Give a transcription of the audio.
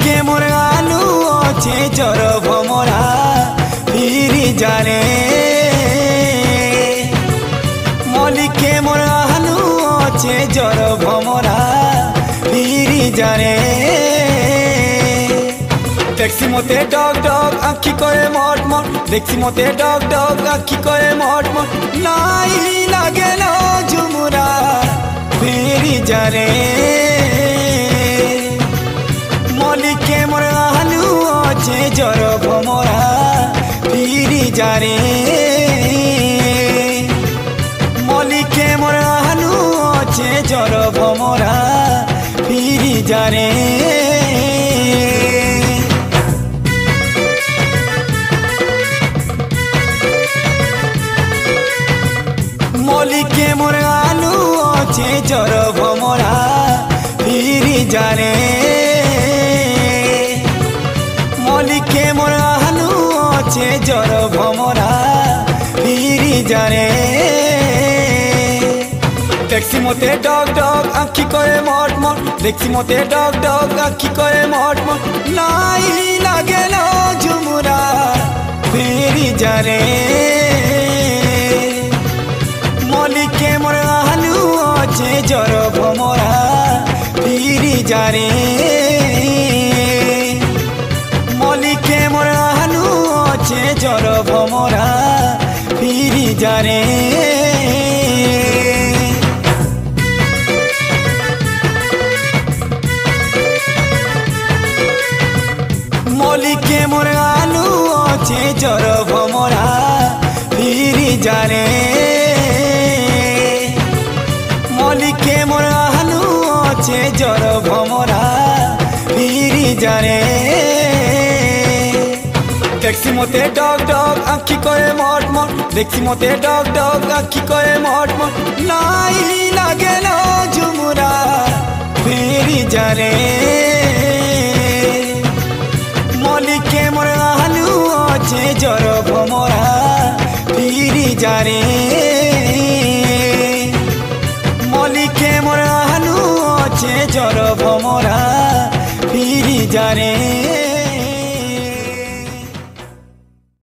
মলিকে মোর আলু অছে জর ভমরা ফিরি জানে মলিকে মোর আলু অছে জর ভমরা ফিরি জানে দেখছি মতে ডগ ডগ আঁখি করে মট মট দেখছি মতে ডগ ডগ আঁখি করে মট মট নাই লাগে না ঝুমুরা ফিরি জানে মলিকে মোর আলু অছে জর ভমরা ফিরি জানে মলিকে মোর আলু অছে জর ভমরা ফিরি জানে মলিকে মোর আলু অছে জর ভমরা ফিরি জানে মলিকে মোর আলু অছে জর ভমরা ফিরি জানে দেখছি মতে ডগ ডগ আঁখি করে মট মট দেখছি মতে ডগ ডগ আঁখি করে মট মট নাই লাগে না ঝুমুরা ফিরি জানে মলিকে মোর আলু অছে জর ভমরা ফিরি জানে মলিকে মোর আলু অছে জর ভমরা ফিরি জানে মলিকে মোর আলু অছে জর ভমরা ফিরি জানে মলিকে মোর আলু অছে জর ভমরা ফিরি জানে দেখছি মতে ডগ ডগ আঁখি করে মট মট দেখছি মতে ডগ ডগ আঁখি করে মট মট নাই লাগে না ঝুমুরা ফিরি জানে মলিকে মোর আলু অছে জর ভমরা ফিরি জানে।